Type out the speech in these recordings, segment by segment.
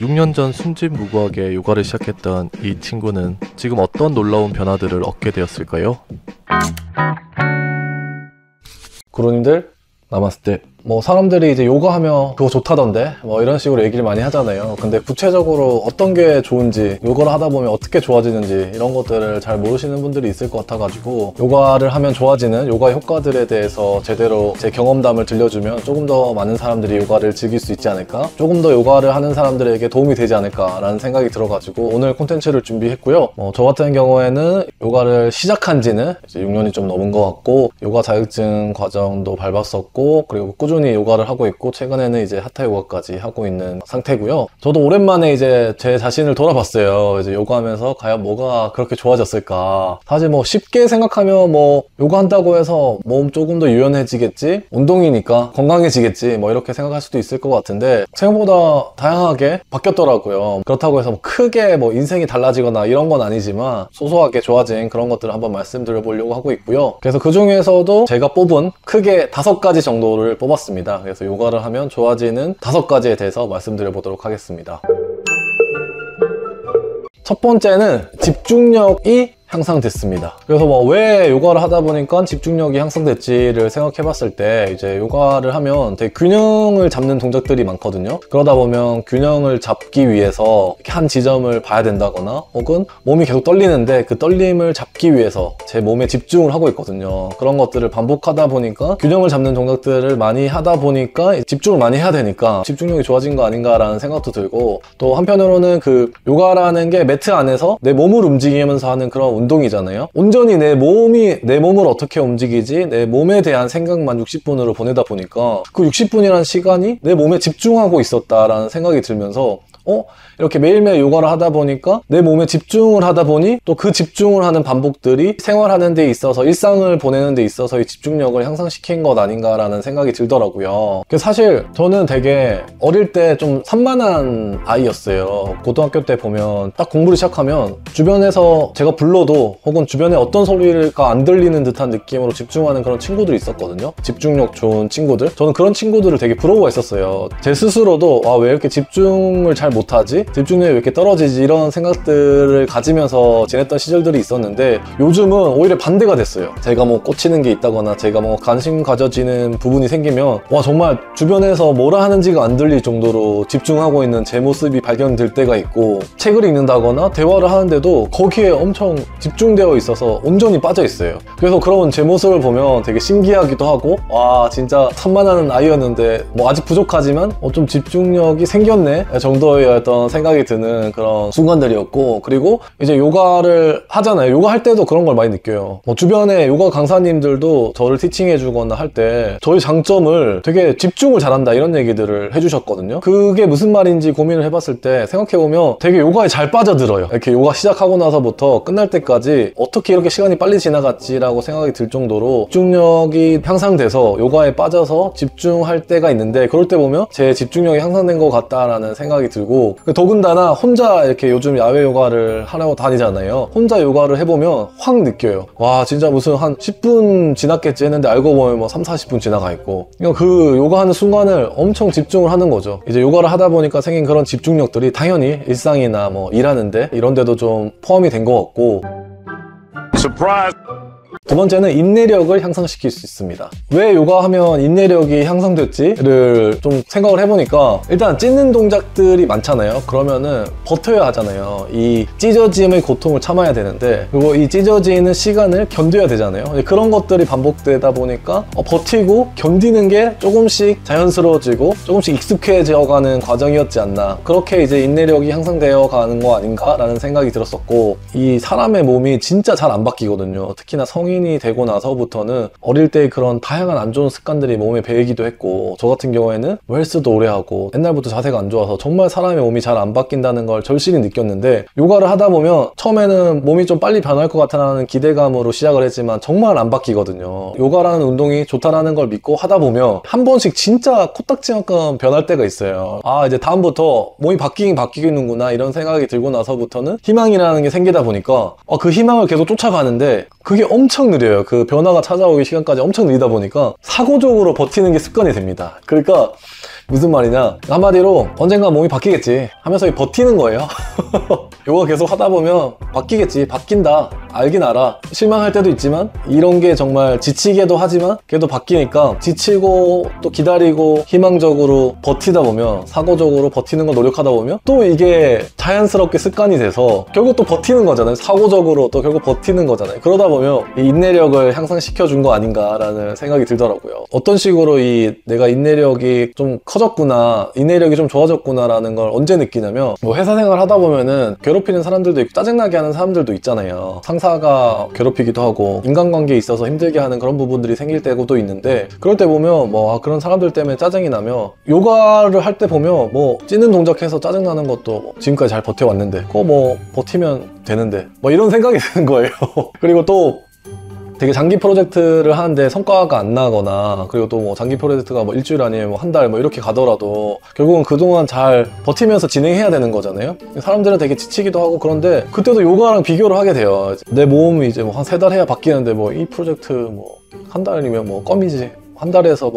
6년 전 순진무구하게 요가를 시작했던 이 친구는 지금 어떤 놀라운 변화들을 얻게 되었을까요? 구루님들 나마스테. 사람들이 이제 요가하면 그거 좋다던데 이런 식으로 얘기를 많이 하잖아요. 근데 구체적으로 어떤 게 좋은지, 요가를 하다 보면 어떻게 좋아지는지 이런 것들을 잘 모르시는 분들이 있을 것 같아가지고, 요가를 하면 좋아지는 요가 효과들에 대해서 제대로 제 경험담을 들려주면 조금 더 많은 사람들이 요가를 즐길 수 있지 않을까, 조금 더 요가를 하는 사람들에게 도움이 되지 않을까 라는 생각이 들어가지고 오늘 콘텐츠를 준비했고요. 저 같은 경우에는 요가를 시작한 지는 이제 6년이 좀 넘은 것 같고, 요가 자격증 과정도 밟았었고, 그리고 꾸준히 요가를 하고 있고, 최근에는 이제 하타 요가까지 하고 있는 상태고요. 저도 오랜만에 이제 제 자신을 돌아봤어요. 이제 요가하면서 과연 뭐가 그렇게 좋아졌을까. 사실 쉽게 생각하면 요가 한다고 해서 몸 조금 더 유연해지겠지, 운동이니까 건강해지겠지, 이렇게 생각할 수도 있을 것 같은데, 생각보다 다양하게 바뀌었더라고요. 그렇다고 해서 크게 인생이 달라지거나 이런 건 아니지만 소소하게 좋아진 그런 것들을 한번 말씀드려보려고 하고 있고요. 그래서 그 중에서도 제가 뽑은 크게 5가지 정도를 뽑았습니다. 그래서 요가를 하면 좋아지는 5가지에 대해서 말씀드려보도록 하겠습니다. 첫 번째는 집중력이 향상됐습니다. 그래서 왜 요가를 하다 보니까 집중력이 향상됐지를 생각해 봤을 때, 이제 요가를 하면 되게 균형을 잡는 동작들이 많거든요. 그러다 보면 균형을 잡기 위해서 한 지점을 봐야 된다거나, 혹은 몸이 계속 떨리는데 그 떨림을 잡기 위해서 제 몸에 집중을 하고 있거든요. 그런 것들을 반복하다 보니까, 균형을 잡는 동작들을 많이 하다 보니까 집중을 많이 해야 되니까 집중력이 좋아진 거 아닌가라는 생각도 들고, 또 한편으로는 그 요가라는 게 매트 안에서 내 몸을 움직이면서 하는 그런 운동이잖아요. 온전히 내 몸을 어떻게 움직이지, 내 몸에 대한 생각만 60분으로 보내다 보니까 그 60분이라는 시간이 내 몸에 집중하고 있었다라는 생각이 들면서, 이렇게 매일매일 요가를 하다 보니까 내 몸에 집중을 하다 보니 또 그 집중을 하는 반복들이 생활하는 데 있어서, 일상을 보내는 데 있어서 이 집중력을 향상시킨 것 아닌가라는 생각이 들더라고요. 사실 저는 되게 어릴 때 좀 산만한 아이였어요. 고등학교 때 보면 딱 공부를 시작하면 주변에서 제가 불러도, 혹은 주변에 어떤 소리가 안 들리는 듯한 느낌으로 집중하는 그런 친구들이 있었거든요. 집중력 좋은 친구들. 저는 그런 친구들을 되게 부러워했었어요. 제 스스로도 왜 이렇게 집중을 잘 못하지? 집중력이 왜 이렇게 떨어지지? 이런 생각들을 가지면서 지냈던 시절들이 있었는데, 요즘은 오히려 반대가 됐어요. 제가 꽂히는 게 있다거나 제가 관심 가져지는 부분이 생기면 정말 주변에서 뭐라 하는지가 안 들릴 정도로 집중하고 있는 제 모습이 발견될 때가 있고, 책을 읽는다거나 대화를 하는데도 거기에 엄청 집중되어 있어서 온전히 빠져 있어요. 그래서 그런 제 모습을 보면 되게 신기하기도 하고, 진짜 산만한 아이였는데 아직 부족하지만 좀 집중력이 생겼네 정도의 어떤 생각이 드는 그런 순간들이었고, 그리고 이제 요가를 하잖아요. 요가 할 때도 그런 걸 많이 느껴요. 주변에 요가 강사님들도 저를 티칭해 주거나 할 때 저희 장점을 되게 집중을 잘한다 이런 얘기들을 해주셨거든요. 그게 무슨 말인지 고민을 해봤을 때, 생각해보면 되게 요가에 잘 빠져들어요. 이렇게 요가 시작하고 나서부터 끝날 때까지 어떻게 이렇게 시간이 빨리 지나갔지라고 생각이 들 정도로 집중력이 향상돼서 요가에 빠져서 집중할 때가 있는데, 그럴 때 보면 제 집중력이 향상된 것 같다라는 생각이 들고, 더군다나 혼자 이렇게 요즘 야외 요가를 하러 다니잖아요. 혼자 요가를 해보면 확 느껴요. 진짜 무슨 한 10분 지났겠지 했는데 알고 보면 3, 40분 지나가 있고, 그 요가하는 순간을 엄청 집중을 하는 거죠. 이제 요가를 하다 보니까 생긴 그런 집중력들이 당연히 일상이나 일하는데 이런 데도 좀 포함이 된 것 같고, 두 번째는 인내력을 향상시킬 수 있습니다. 왜 요가하면 인내력이 향상됐지를 좀 생각을 해보니까, 일단 찢는 동작들이 많잖아요. 그러면은 버텨야 하잖아요. 이 찢어짐의 고통을 참아야 되는데, 그리고 이 찢어지는 시간을 견뎌야 되잖아요. 그런 것들이 반복되다 보니까 버티고 견디는 게 조금씩 자연스러워지고 조금씩 익숙해져가는 과정이었지 않나, 그렇게 이제 인내력이 향상되어 가는 거 아닌가라는 생각이 들었었고, 이 사람의 몸이 진짜 잘 안 바뀌거든요. 특히나 성인이 되고 나서부터는 어릴 때의 그런 다양한 안 좋은 습관들이 몸에 배이기도 했고, 저 같은 경우에는 헬스도 오래 하고 옛날부터 자세가 안 좋아서 정말 사람의 몸이 잘 안 바뀐다는 걸 절실히 느꼈는데, 요가를 하다 보면 처음에는 몸이 좀 빨리 변할 것 같다는 기대감으로 시작을 했지만 정말 안 바뀌거든요. 요가라는 운동이 좋다라는 걸 믿고 하다 보면 한 번씩 진짜 코딱지만큼 변할 때가 있어요. 이제 다음부터 몸이 바뀌긴 바뀌겠는구나 이런 생각이 들고 나서부터는 희망이라는 게 생기다 보니까 그 희망을 계속 쫓아가는데, 그게 엄청 느려요. 그 변화가 찾아오기 시간까지 엄청 느리다 보니까 사고적으로 버티는 게 습관이 됩니다. 그러니까 무슨 말이냐, 한마디로 언젠가 몸이 바뀌겠지 하면서 버티는 거예요. 요가 계속 하다 보면 바뀌겠지, 바뀐다, 알긴 알아. 실망할 때도 있지만 이런 게 정말 지치게도 하지만 그래도 바뀌니까 지치고 또 기다리고 희망적으로 버티다 보면, 사고적으로 버티는 걸 노력하다 보면 또 이게 자연스럽게 습관이 돼서 결국 또 버티는 거잖아요. 사고적으로 또 결국 버티는 거잖아요. 그러다 보면 이 인내력을 향상시켜 준 거 아닌가라는 생각이 들더라고요. 어떤 식으로 내가 인내력이 좀 커졌구나, 인내력이 좀 좋아졌구나 라는 걸 언제 느끼냐면, 뭐 회사 생활 하다 보면은 괴롭히는 사람들도 있고 짜증나게 하는 사람들도 있잖아요. 상사가 괴롭히기도 하고 인간관계에 있어서 힘들게 하는 그런 부분들이 생길 때도 있는데, 그럴 때 보면 그런 사람들 때문에 짜증이 나면 요가를 할 때 보면 찌는 동작해서 짜증나는 것도 지금까지 잘 버텨왔는데 그거 버티면 되는데 이런 생각이 드는 거예요. 그리고 또 되게 장기 프로젝트를 하는데 성과가 안 나거나, 그리고 또 장기 프로젝트가 일주일 아니면 한 달 이렇게 가더라도 결국은 그동안 잘 버티면서 진행해야 되는 거잖아요. 사람들은 되게 지치기도 하고 그런데 그때도 요가랑 비교를 하게 돼요. 내 몸이 이제 한 3달 해야 바뀌는데 이 프로젝트 한 달이면 껌이지. 한 달에서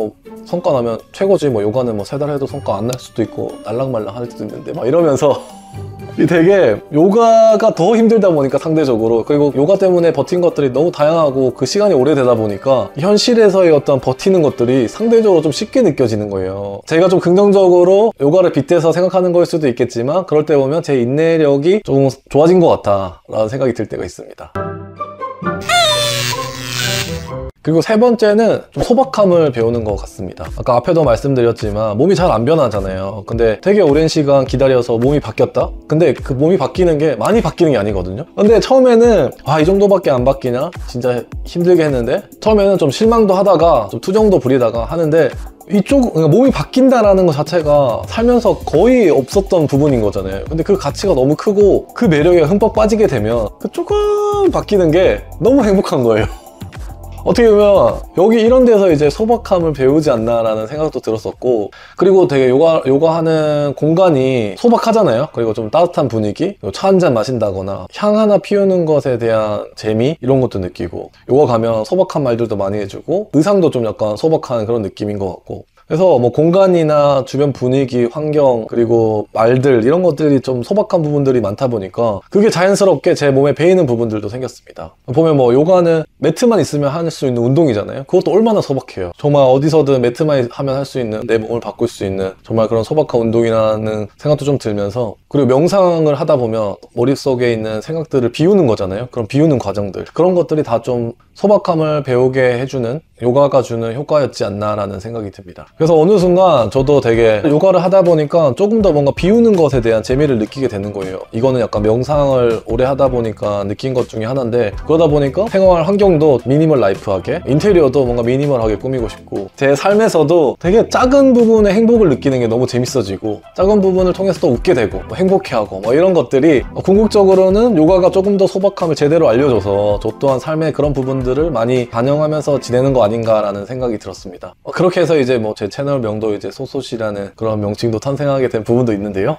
성과 나면 최고지. 요가는 3달 해도 성과 안 날 수도 있고 날랑말랑 할 수도 있는데 이러면서 되게 요가가 더 힘들다 보니까 상대적으로, 그리고 요가 때문에 버틴 것들이 너무 다양하고 그 시간이 오래되다 보니까 현실에서의 어떤 버티는 것들이 상대적으로 좀 쉽게 느껴지는 거예요. 제가 좀 긍정적으로 요가를 빗대서 생각하는 거일 수도 있겠지만, 그럴 때 보면 제 인내력이 조금 좋아진 것 같다 라는 생각이 들 때가 있습니다. 그리고 세 번째는 좀 소박함을 배우는 것 같습니다. 아까 앞에도 말씀드렸지만 몸이 잘 안 변하잖아요. 근데 되게 오랜 시간 기다려서 몸이 바뀌었다? 근데 그 몸이 바뀌는 게 많이 바뀌는 게 아니거든요. 근데 처음에는 이 정도밖에 안 바뀌냐? 진짜 힘들게 했는데, 처음에는 좀 실망도 하다가 좀 투정도 부리다가 하는데, 그러니까 몸이 바뀐다라는 것 자체가 살면서 거의 없었던 부분인 거잖아요. 근데 그 가치가 너무 크고 그 매력에 흠뻑 빠지게 되면 그 조금 바뀌는 게 너무 행복한 거예요. 어떻게 보면 여기 이런 데서 이제 소박함을 배우지 않나라는 생각도 들었었고, 그리고 되게 요가 하는 공간이 소박하잖아요. 그리고 좀 따뜻한 분위기, 차 한잔 마신다거나 향 하나 피우는 것에 대한 재미, 이런 것도 느끼고, 요가 가면 소박한 말들도 많이 해주고 의상도 좀 약간 소박한 그런 느낌인 것 같고, 그래서 공간이나 주변 분위기, 환경, 그리고 말들, 이런 것들이 좀 소박한 부분들이 많다 보니까 그게 자연스럽게 제 몸에 배이는 부분들도 생겼습니다. 보면 요가는 매트만 있으면 할 수 있는 운동이잖아요. 그것도 얼마나 소박해요. 정말 어디서든 매트만 하면 할 수 있는, 내 몸을 바꿀 수 있는 정말 그런 소박한 운동이라는 생각도 좀 들면서, 그리고 명상을 하다 보면 머릿속에 있는 생각들을 비우는 거잖아요. 그런 비우는 과정들, 그런 것들이 다 좀 소박함을 배우게 해주는, 요가가 주는 효과였지 않나라는 생각이 듭니다. 그래서 어느 순간 저도 되게 요가를 하다 보니까 조금 더 뭔가 비우는 것에 대한 재미를 느끼게 되는 거예요. 이거는 약간 명상을 오래 하다 보니까 느낀 것 중에 하나인데, 그러다 보니까 생활 환경도 미니멀 라이프하게, 인테리어도 뭔가 미니멀하게 꾸미고 싶고, 제 삶에서도 되게 작은 부분의 행복을 느끼는 게 너무 재밌어지고, 작은 부분을 통해서 또 웃게 되고 행복해하고 이런 것들이 궁극적으로는 요가가 조금 더 소박함을 제대로 알려줘서 저 또한 삶의 그런 부분들을 많이 반영하면서 지내는 거 아닌가라는 생각이 들었습니다. 그렇게 해서 이제 제 채널 명도 이제 소소시라는 그런 명칭도 탄생하게 된 부분도 있는데요.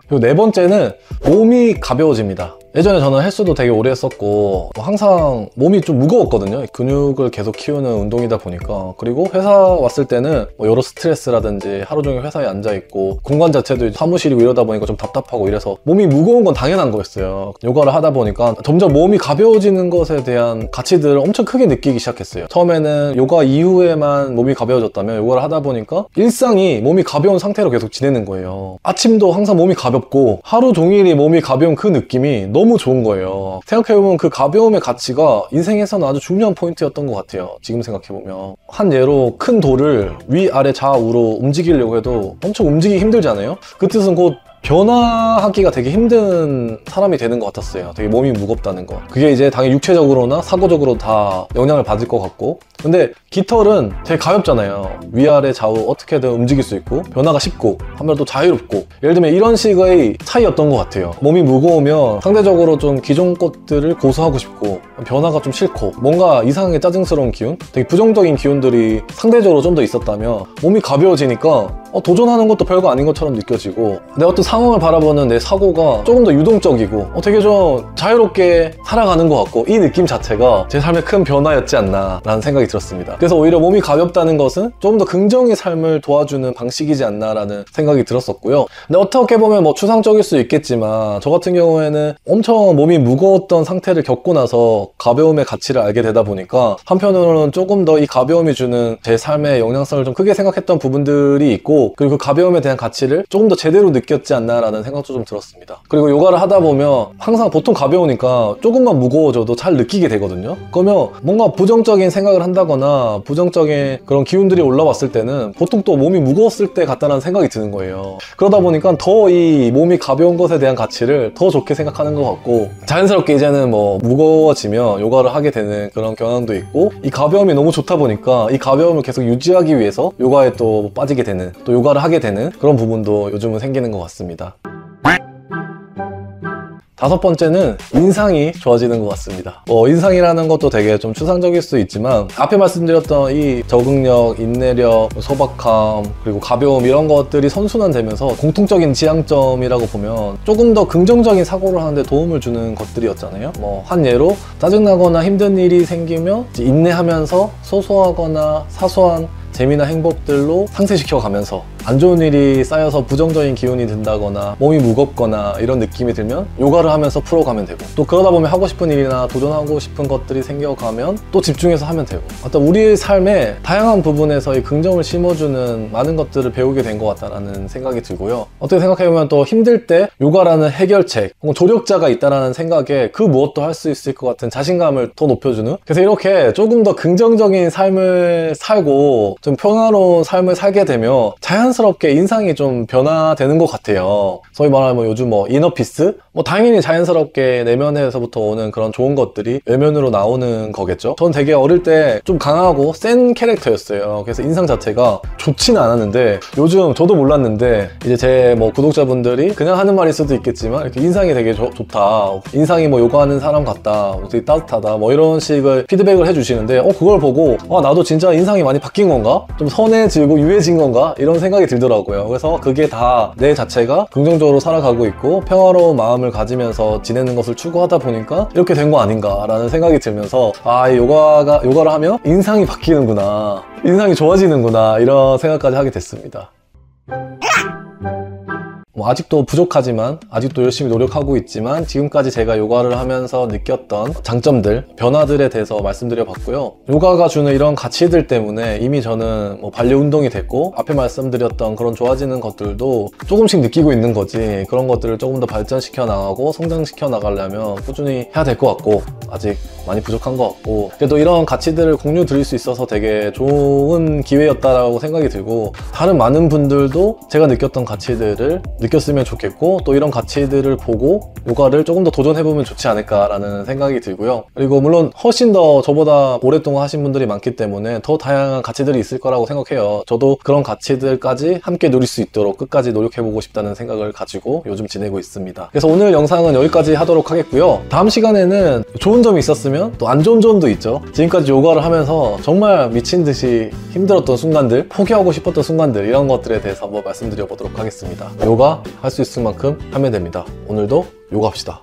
그리고 네 번째는 몸이 가벼워집니다. 예전에 저는 헬스도 되게 오래 했었고 항상 몸이 좀 무거웠거든요. 근육을 계속 키우는 운동이다 보니까. 그리고 회사 왔을 때는 여러 스트레스라든지 하루 종일 회사에 앉아있고 공간 자체도 사무실이고 이러다 보니까 좀 답답하고 이래서 몸이 무거운 건 당연한 거였어요. 요가를 하다 보니까 점점 몸이 가벼워지는 것에 대한 가치들을 엄청 크게 느끼기 시작했어요. 처음에는 요가 이후에만 몸이 가벼워졌다면, 요가를 하다 보니까 일상이 몸이 가벼운 상태로 계속 지내는 거예요. 아침도 항상 몸이 가볍고 하루 종일이 몸이 가벼운 그 느낌이 너무 좋은 거예요. 생각해보면 그 가벼움의 가치가 인생에서는 아주 중요한 포인트였던 것 같아요. 지금 생각해보면 한 예로 큰 돌을 위아래 좌우로 움직이려고 해도 엄청 움직이기 힘들잖아요. 그 뜻은 곧 변화하기가 되게 힘든 사람이 되는 것 같았어요. 되게 몸이 무겁다는 거. 그게 이제 당연히 육체적으로나 사고적으로 다 영향을 받을 것 같고, 근데 깃털은 되게 가볍잖아요. 위아래 좌우 어떻게든 움직일 수 있고 변화가 쉽고 한편 또 자유롭고, 예를 들면 이런 식의 차이였던 것 같아요. 몸이 무거우면 상대적으로 좀 기존 것들을 고수하고 싶고 변화가 좀 싫고 뭔가 이상하게 짜증스러운 기운, 되게 부정적인 기운들이 상대적으로 좀 더 있었다면, 몸이 가벼워지니까 도전하는 것도 별거 아닌 것처럼 느껴지고 내 어떤 상황을 바라보는 내 사고가 조금 더 유동적이고 되게 좀 자유롭게 살아가는 것 같고 이 느낌 자체가 제 삶의 큰 변화였지 않나 라는 생각이 들었습니다. 그래서 오히려 몸이 가볍다는 것은 조금 더 긍정의 삶을 도와주는 방식이지 않나 라는 생각이 들었었고요. 근데 어떻게 보면 뭐 추상적일 수 있겠지만 저 같은 경우에는 엄청 몸이 무거웠던 상태를 겪고 나서 가벼움의 가치를 알게 되다 보니까 한편으로는 조금 더 이 가벼움이 주는 제 삶의 영향성을 좀 크게 생각했던 부분들이 있고 그리고 그 가벼움에 대한 가치를 조금 더 제대로 느꼈지 않나 라는 생각도 좀 들었습니다. 그리고 요가를 하다 보면 항상 보통 가벼우니까 조금만 무거워져도 잘 느끼게 되거든요. 그러면 뭔가 부정적인 생각을 한다거나 부정적인 그런 기운들이 올라왔을 때는 보통 또 몸이 무거웠을 때 같다는 생각이 드는 거예요. 그러다 보니까 더 이 몸이 가벼운 것에 대한 가치를 더 좋게 생각하는 것 같고 자연스럽게 이제는 뭐 무거워지면 요가를 하게 되는 그런 경향도 있고 이 가벼움이 너무 좋다 보니까 이 가벼움을 계속 유지하기 위해서 요가에 또 빠지게 되는 또 요가를 하게 되는 그런 부분도 요즘은 생기는 것 같습니다. 다섯 번째는 인상이 좋아지는 것 같습니다. 인상이라는 것도 되게 좀 추상적일 수 있지만 앞에 말씀드렸던 이 적응력, 인내력, 소박함, 그리고 가벼움 이런 것들이 선순환되면서 공통적인 지향점이라고 보면 조금 더 긍정적인 사고를 하는데 도움을 주는 것들이었잖아요. 한 예로 짜증나거나 힘든 일이 생기면 인내하면서 소소하거나 사소한 재미나 행복들로 상쇄시켜 가면서 안 좋은 일이 쌓여서 부정적인 기운이 든다거나 몸이 무겁거나 이런 느낌이 들면 요가를 하면서 풀어가면 되고 또 그러다 보면 하고 싶은 일이나 도전하고 싶은 것들이 생겨가면 또 집중해서 하면 되고 어떤 우리의 삶에 다양한 부분에서 이 긍정을 심어주는 많은 것들을 배우게 된 것 같다는 생각이 들고요. 어떻게 생각해보면 또 힘들 때 요가라는 해결책, 조력자가 있다는 생각에 그 무엇도 할 수 있을 것 같은 자신감을 더 높여주는 그래서 이렇게 조금 더 긍정적인 삶을 살고 좀 평화로운 삶을 살게 되면 자연스럽게 인상이 좀 변화되는 것 같아요. 소위 말하면 요즘 이너피스? 당연히 자연스럽게 내면에서부터 오는 그런 좋은 것들이 외면으로 나오는 거겠죠. 전 되게 어릴 때 좀 강하고 센 캐릭터였어요. 그래서 인상 자체가 좋지는 않았는데 요즘 저도 몰랐는데 이제 제 구독자분들이 그냥 하는 말일 수도 있겠지만 이렇게 인상이 되게 좋다. 인상이 요가하는 사람 같다. 되게 따뜻하다. 이런 식의 피드백을 해주시는데 그걸 보고 나도 진짜 인상이 많이 바뀐 건가? 좀 선해지고 유해진 건가? 이런 생각이 들더라고요. 그래서 그게 다 내 자체가 긍정적으로 살아가고 있고 평화로운 마음을 가지면서 지내는 것을 추구하다 보니까 이렇게 된 거 아닌가라는 생각이 들면서 이 요가를 하면 인상이 바뀌는구나. 인상이 좋아지는구나. 이런 생각까지 하게 됐습니다. 아직도 부족하지만 아직도 열심히 노력하고 있지만 지금까지 제가 요가를 하면서 느꼈던 장점들, 변화들에 대해서 말씀드려 봤고요. 요가가 주는 이런 가치들 때문에 이미 저는 반려 운동이 됐고 앞에 말씀드렸던 그런 좋아지는 것들도 조금씩 느끼고 있는 거지 그런 것들을 조금 더 발전시켜 나가고 성장시켜 나가려면 꾸준히 해야 될 것 같고 아직 많이 부족한 것 같고 그래도 이런 가치들을 공유 드릴 수 있어서 되게 좋은 기회였다라고 생각이 들고 다른 많은 분들도 제가 느꼈던 가치들을 느꼈으면 좋겠고 또 이런 가치들을 보고 요가를 조금 더 도전해보면 좋지 않을까라는 생각이 들고요. 그리고 물론 훨씬 더 저보다 오랫동안 하신 분들이 많기 때문에 더 다양한 가치들이 있을 거라고 생각해요. 저도 그런 가치들까지 함께 누릴 수 있도록 끝까지 노력해보고 싶다는 생각을 가지고 요즘 지내고 있습니다. 그래서 오늘 영상은 여기까지 하도록 하겠고요. 다음 시간에는 좋은 점이 있었으면 또 안 좋은 점도 있죠. 지금까지 요가를 하면서 정말 미친 듯이 힘들었던 순간들, 포기하고 싶었던 순간들 이런 것들에 대해서 한번 말씀드려 보도록 하겠습니다. 요가 할 수 있을 만큼 하면 됩니다. 오늘도 요가 합시다.